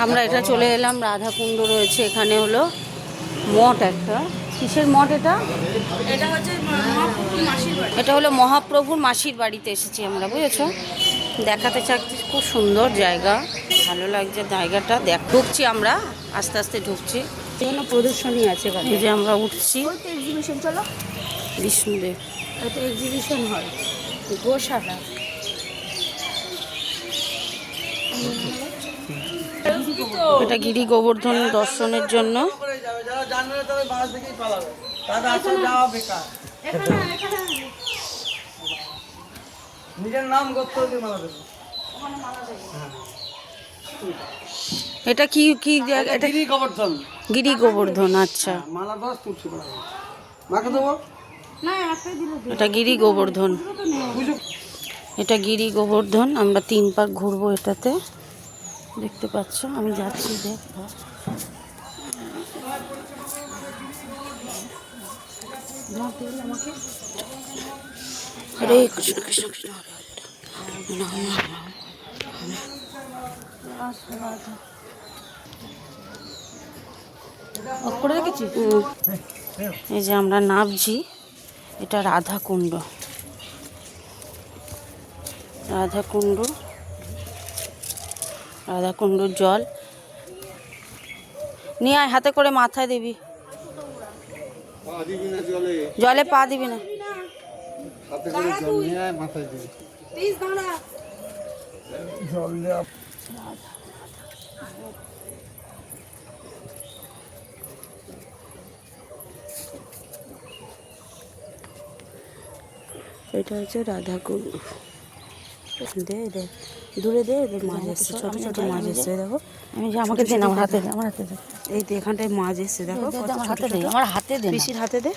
আমরা এটা চলে এলাম, রাধাকুণ্ড রয়েছে এখানে, হলো মঠ একটা। কিসের মঠ এটা? এটা হচ্ছে মহাপ্রভুর মাসির বাড়ি। এটা হলো মহাপ্রভুর মাসির বাড়িতে এসেছি আমরা, বুঝেছো? দেখাতে চাচ্ছি, খুব সুন্দর জায়গা, ভালো লাগছে জায়গাটা। ঢুকছি আমরা, আস্তে আস্তে ঢুকছি। এখানে প্রদর্শনী আছে, এই যে আমরা উঠছি। এক্সিবিশন চলো। বিষ্ণুদেব, এটা এক্সিবিশন হয়, গোশালা। এটা গিরি গোবর্ধন দর্শনের জন্য। নিজের নাম গোত্র দিয়ে মালা দেবো। এটা কি কি জায়গা? এটা গিরি গোবর্ধন। গিরি গোবর্ধন, আচ্ছা। মালা 10 তুলছি মাকে দেবো। এটা গিরি গোবর্ধন, এটা গিরি গোবর্ধন। আমরা 3 পাক ঘুরবো এটাতে, দেখতে পাচ্ছ। আমি যাচ্ছি, দেখো। হরে কৃষ্ণ কৃষ্ণ কৃষ্ণ হরে হরে রাম রাম রাম। করে রেখেছি। এই যে আমরা নামছি, এটা রাধাকুণ্ড। রাধাকুণ্ড, রাধাকুণ্ডর জল নিয়ে আয়, হাতে করে মাথায় দিবি। জলে পা দিবি না। এটা হচ্ছে রাধাকুণ্ড। দে দে, দূরে দে, মাছ এসছে, ছোটো ছোটো মাছ এসছে, দেখো। আমি যে আমাকে দেন, আমার হাতে দে, আমার হাতে দে। এই তো এখানটায় মাছ এসছে, দেখো। আমার হাতে দে, আমার হাতে দে, পিসির হাতে দে।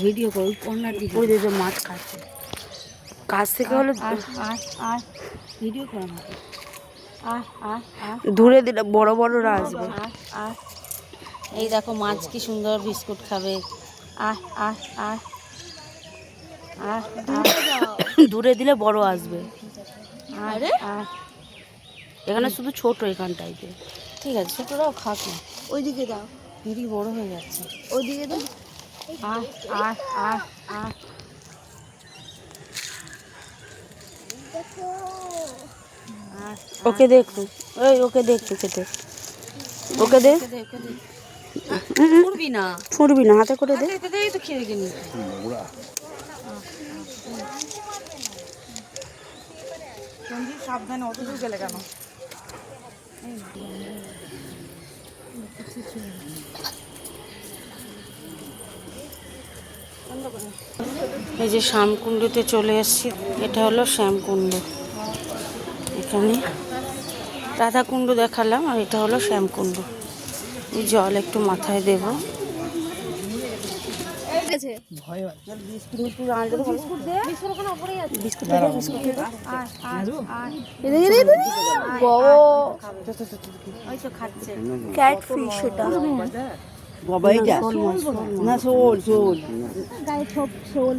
ভিডিও কর, কর্নার দিকে। ওই যে মাছ খাচ্ছে কাছ থেকে, হলো ভিডিও কর আমাকে। দূরে দিলে বড় বড়রা আসবে। এই দেখো মাছ কি সুন্দর বিস্কুট খাবে। দূরে দিলে বড় আসবে। এখানে শুধু ছোট, এখানটাইতে। ঠিক আছে, ছোটরাও খাক না। ওইদিকে দাও, ভিড়ি বড় হয়ে যাচ্ছে। ওইদিকে দাও। ওকে দেখতো, ওই ওকে দেখতো খেতে, ওকে দে। ছুড়বি না, ছুড়বি না, হাতে করে দে। তো খেয়ে গেলি। সাবধানে, অত দূর গেলে কেন? এই যে শ্যামকুণ্ডতে চলে এসেছি, এটা হলো শ্যামকুণ্ড। এখানে রাধাকুণ্ড দেখালাম, আর এটা হলো শ্যামকুণ্ড। এই জল একটু মাথায় দেব। ক্যাটফিশ এটা না, শোল শোল শোল,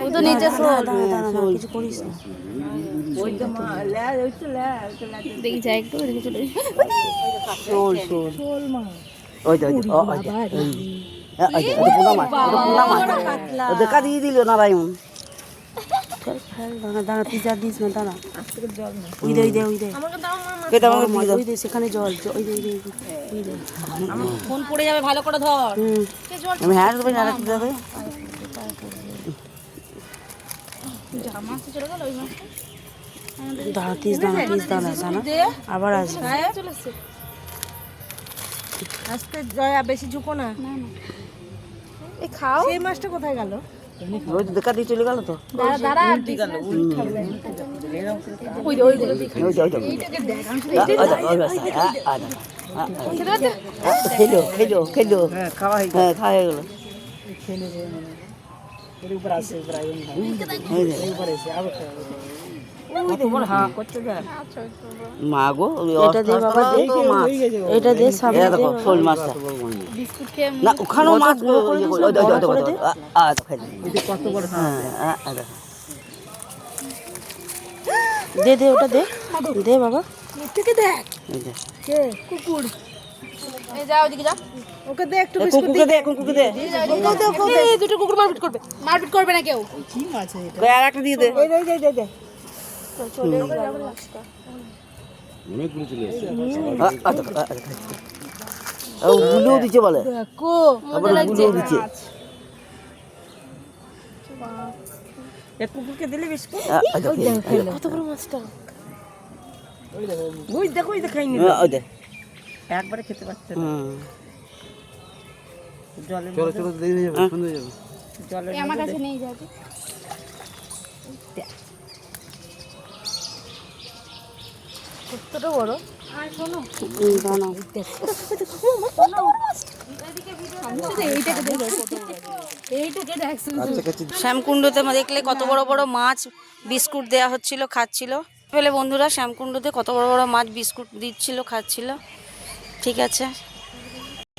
ও তো নিচে শোল। কিছু করিস না। দেখি যাই একটু, দেখি চলে শোল শোল শোল মা। ওই তো দেখা দিয়ে দিল নারায়ণ। দাঁড়া দাঁড়া, তুই যা দিস না, দাঁড়া। ওই দে, ওই দে, ওই দে, ওই দে, সেখানে জল, ওই দে, ওই দে, ওই দে। ফোন পড়ে যাবে, ভালো করে ধর। আমি হ্যাঁ দেবে না, রাখতে যাবে। দাঁড়া, তিস দাঁড়া, তিস দাঁড়া, দাঁড়া, আবার আসবে। আজকে জয়া বেশি ঝুঁকো না। এই খাও। সেই মাছটা কোথায় গেল? ওই তো দেখা দিয়ে চলে গেল তো। দাঁড়া, খেলো খেলো খেলো, খাওয়া হয়ে গেল। মা গো, এটা দে বাবা, দে, এটা দে, সামনে দে শোল মাছটা। বিস্কুট খেয়ে না, ওখানেও মাছ কত বড়, দে দে, ওটা দে, দে বাবা। থেকে দেখ এই দে কে কুকুর এই যা ওদিকে যা ওকে দে একটু এ বিস্কুট কুকুরকে দে কুকুরকে দে এই দুটো কুকুর মারপিট করবে না কেউ কি মাছ এটা কই আর একটা দিয়ে দে এই দে ও গুলো দিছে বলে দেখো আবার গুলো দিছে এক কুকুরকে দিলে বিস্কুট কত বড় মাছটা ওই দেখো এই দেখাইনি ওই দে একবারে খেতে পারছে না হুম জলে চলো চলো দেখে যাবে সুন্দর যাবে জলে আমার কাছে নেই যাবে কতটা বড় আর শোনো দাঁড়াও এইটাকে দেখ শ্যামকুণ্ডতে দেখলে কত বড় বড় মাছ বিস্কুট দেয়া হচ্ছিল খাচ্ছিল পেলে বন্ধুরা শ্যামকুণ্ডতে কত বড় বড় মাছ বিস্কুট দিচ্ছিল খাচ্ছিল ঠিক আছে